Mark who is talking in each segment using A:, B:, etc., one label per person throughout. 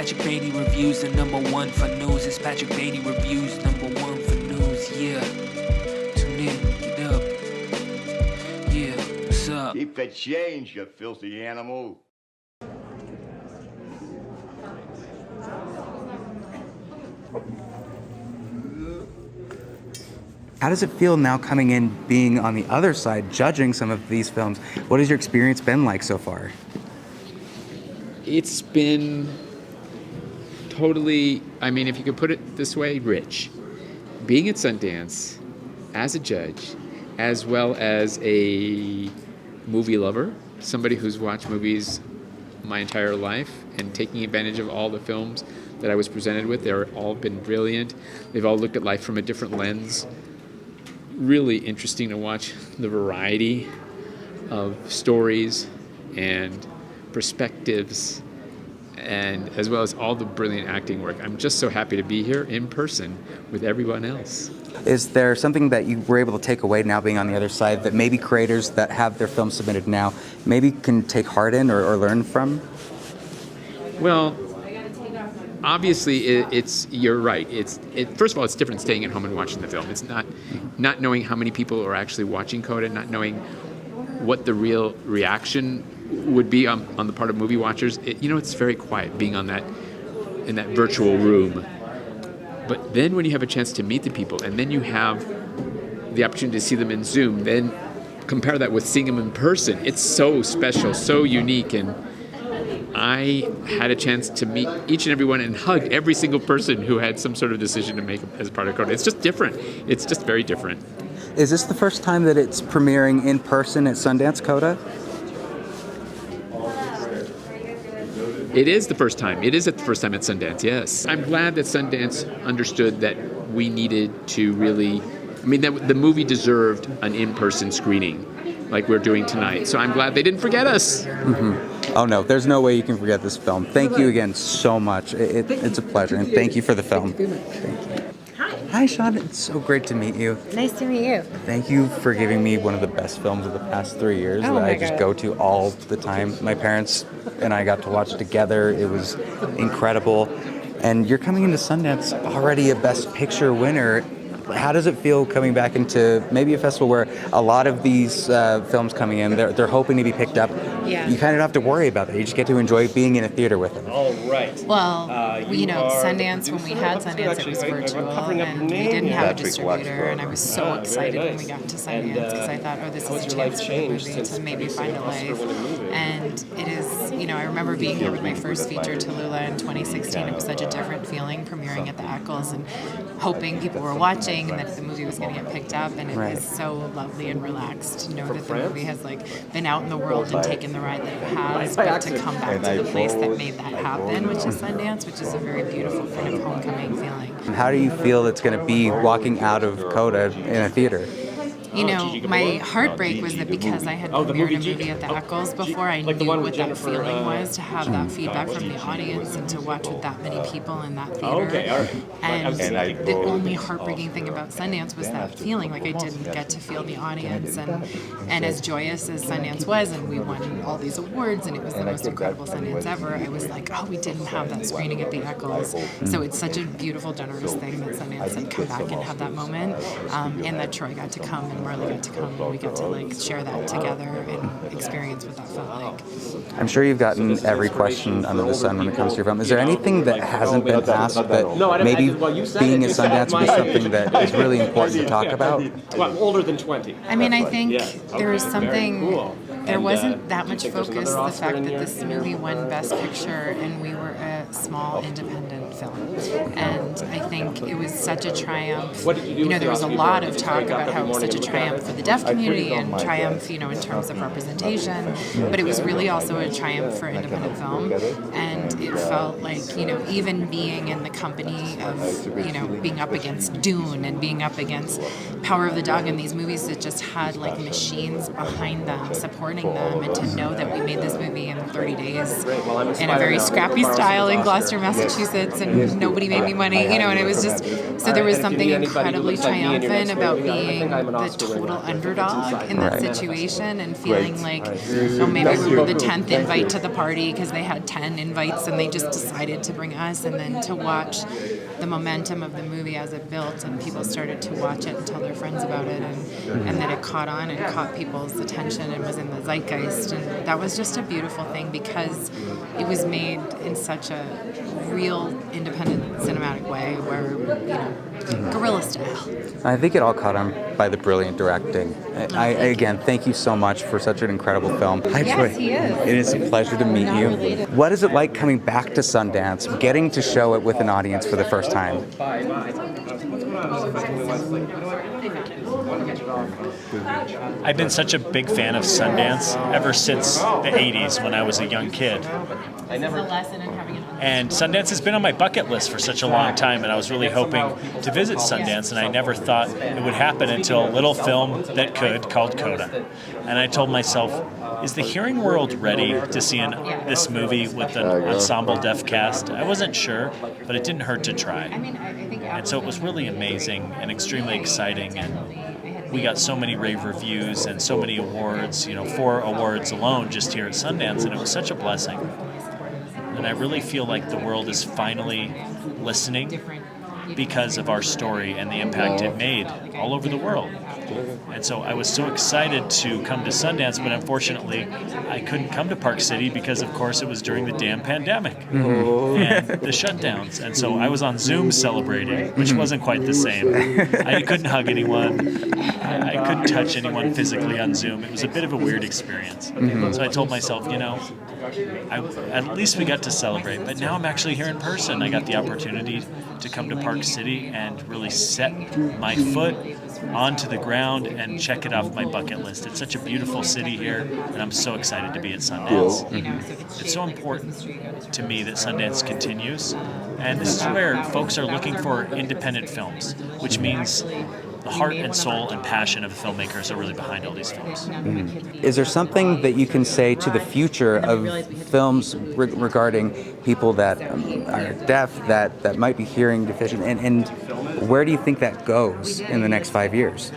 A: Patrick Beatty Reviews, the #1 for news. It's Patrick Beatty Reviews, #1 for news. Yeah. Tune in, get up. Yeah, what's up?
B: Keep the change, you filthy animal.
C: How does it feel now coming in, being on the other side, judging some of these films? What has your experience been like so far?
D: It's been totally, I mean, if you could put it this way, rich. Being at Sundance as a judge, as well as a movie lover, somebody who's watched movies my entire life and taking advantage of all the films that I was presented with. They've all been brilliant. They've all looked at life from a different lens. Really interesting to watch the variety of stories and perspectives, and as well as all the brilliant acting work. I'm just so happy to be here in person with everyone else.
C: Is there something that you were able to take away now being on the other side that maybe creators that have their films submitted now maybe can take heart in or learn from?
D: Well, obviously, you're right. First of all, it's different staying at home and watching the film. It's not knowing how many people are actually watching CODA, not knowing what the real reaction would be on the part of movie watchers. It's very quiet being in that virtual room. But then when you have a chance to meet the people, and then you have the opportunity to see them in Zoom, then compare that with seeing them in person. It's so special, so unique, and I had a chance to meet each and every one and hug every single person who had some sort of decision to make as part of CODA. It's just different. It's just very different.
C: Is this the first time that it's premiering in person at Sundance CODA?
D: It is the first time. It is the first time at Sundance, yes. I'm glad that Sundance understood that we needed to really, that the movie deserved an in-person screening like we're doing tonight. So I'm glad they didn't forget us.
C: Mm-hmm. Oh no, there's no way you can forget this film. Thank you again so much. It's a pleasure, and thank you for the film. Thank you. Hi, Sean. It's so great to meet you.
E: Nice to meet you.
C: Thank you for giving me one of the best films of the past 3 years that I just go to all the time. My parents and I got to watch together. It was incredible. And you're coming into Sundance already a Best Picture winner. How does it feel coming back into maybe a festival where a lot of these films coming in, they're hoping to be picked up?
E: Yeah.
C: You kind of don't have to worry about that. You just get to enjoy being in a theater with them.
F: All right.
E: Well, Sundance, when we had Sundance, it was virtual, and we didn't have a distributor, and I was so excited when we got to Sundance because I thought, this is a chance for the movie to maybe find a life. And it is, I remember being here with my first feature, Tallulah, in 2016. It was such a different feeling premiering at the Eccles and hoping people were watching and that the movie was going to get picked up, and it is so lovely and relaxed to know that the movie has been out in the world and taken the ride that it has, but to come back to the place that made that happen, which is Sundance, which is a very beautiful kind of homecoming feeling.
C: How do you feel it's going to be walking out of CODA in a theater?
E: My heartbreak was that because I had premiered a movie at the Eccles before, I knew what that feeling was to have that feedback from the audience and to watch with that many people in that theater. And the only heartbreaking thing about Sundance was that feeling, I didn't get to feel the audience. And as joyous as Sundance was, and we won all these awards, and it was the most incredible Sundance ever, I was like, we didn't have that screening at the Eccles. So it's such a beautiful, generous thing that Sundance had come back and have that moment, and that Troy got to come and Marley got to come, and we got to share that together and experience what that felt like.
C: I'm sure you've gotten every question under the sun when it comes to your film. Is there anything that hasn't been asked that maybe being at Sundance would be something that is really important to talk about?
F: Well, older than 20.
E: I think there was something. There wasn't that much focus the fact that this movie won Best Picture and we were a small independent film. And I think it was such a triumph. There was a lot of talk about how it was such a triumph for the deaf community and triumph, in terms of representation. But it was really also a triumph for independent film. And it felt like, even being in the company of, being up against Dune and being up against Power of the Dog and these movies that just had machines behind them supporting representing them, and to know that we made this movie in 30 days in a very scrappy style in Gloucester, Massachusetts, and nobody made any money, and it was just, so there was something incredibly triumphant about being the total underdog in that situation and feeling like, maybe we were the 10th invite to the party because they had 10 invites and they just decided to bring us, and then to watch the momentum of the movie as it built and people started to watch it and tell their friends about it, and that it caught on and caught people's attention and was in the zeitgeist, and that was just a beautiful thing because it was made in such a real independent cinematic way where, guerrilla style.
C: I think it all caught on by the brilliant directing. Again, thank you so much for such an incredible film. Hi,
E: Yes,
C: Troy.
E: he is.
C: It is a pleasure to meet you.
E: related.
C: What is it like coming back to Sundance, getting to show it with an audience for the first time?
G: I've been such a big fan of Sundance ever since the 80s when I was a young kid. And Sundance has been on my bucket list for such a long time, and I was really hoping to visit Sundance, and I never thought it would happen until a little film that could called CODA. And I told myself, is the hearing world ready to see this movie with an ensemble deaf cast? I wasn't sure, but it didn't hurt to try. And so it was really amazing and extremely exciting, and we got so many rave reviews and so many awards, 4 awards alone just here at Sundance, and it was such a blessing. And I really feel like the world is finally listening because of our story and the impact it made all over the world. And so I was so excited to come to Sundance, but unfortunately I couldn't come to Park City because, of course, it was during the damn pandemic and the shutdowns. And so I was on Zoom celebrating, which wasn't quite the same. I couldn't hug anyone. I couldn't touch anyone physically on Zoom. It was a bit of a weird experience. So I told myself, at least we got to celebrate. But now I'm actually here in person. I got the opportunity to come to Park City and really set my foot onto the ground and check it off my bucket list. It's such a beautiful city here, and I'm so excited to be at Sundance. It's so important to me that Sundance continues, and this is where folks are looking for independent films, which means the heart and soul and passion of the filmmakers are really behind all these films.
C: Is there something that you can say to the future of films regarding people that are deaf, that might be hearing deficient, and where do you think that goes in the next 5 years?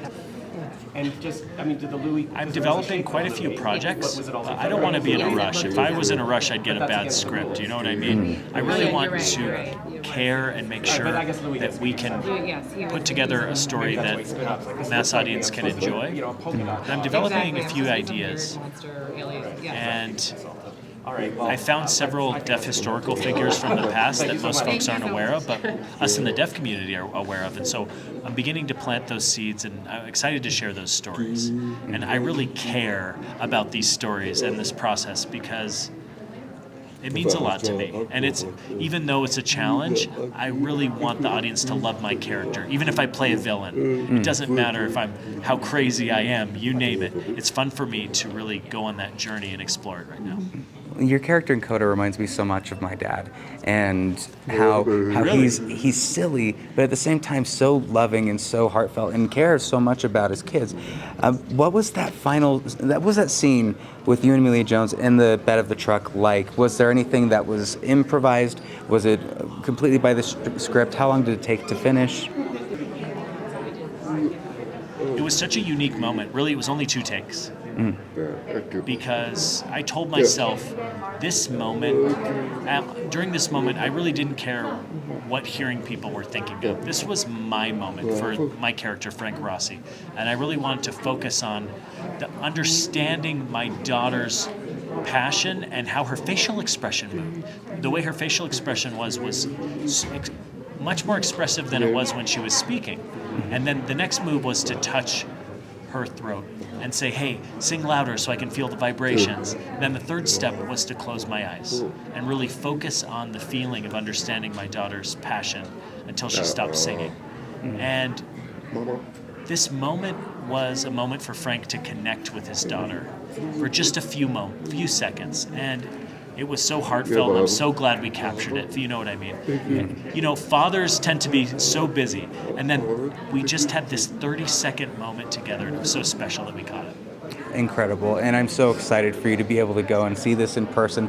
G: I'm developing quite a few projects. I don't want to be in a rush. If I was in a rush, I'd get a bad script. You know what I mean? I really want to care and make sure that we can put together a story that mass audience can enjoy. And I'm developing a few ideas. And I found several deaf historical figures from the past that most folks aren't aware of, but us in the deaf community are aware of. And so I'm beginning to plant those seeds, and I'm excited to share those stories. And I really care about these stories and this process because it means a lot to me. And it's, even though it's a challenge, I really want the audience to love my character. Even if I play a villain, it doesn't matter how crazy I am, you name it. It's fun for me to really go on that journey and explore it right now.
C: Your character in CODA reminds me so much of my dad, and how he's silly, but at the same time so loving and so heartfelt and cares so much about his kids. What was that scene with you and Amelia Jones in the bed of the truck like? Was there anything that was improvised? Was it completely by the script? How long did it take to finish?
G: It was such a unique moment. Really, it was only 2 takes. Because I told myself during this moment, I really didn't care what hearing people were thinking of. This was my moment for my character, Frank Rossi. And I really wanted to focus on understanding my daughter's passion and how her facial expression moved. The way her facial expression was much more expressive than it was when she was speaking. And then the next move was to touch her throat and say, hey, sing louder so I can feel the vibrations. Then the third step was to close my eyes and really focus on the feeling of understanding my daughter's passion until she stopped singing. And this moment was a moment for Frank to connect with his daughter for just a few seconds. And it was so heartfelt, and I'm so glad we captured it, if you know what I mean. Fathers tend to be so busy, and then we just had this 30-second moment together, and it was so special that we caught it.
C: incredible. And I'm so excited for you to be able to go and see this in person.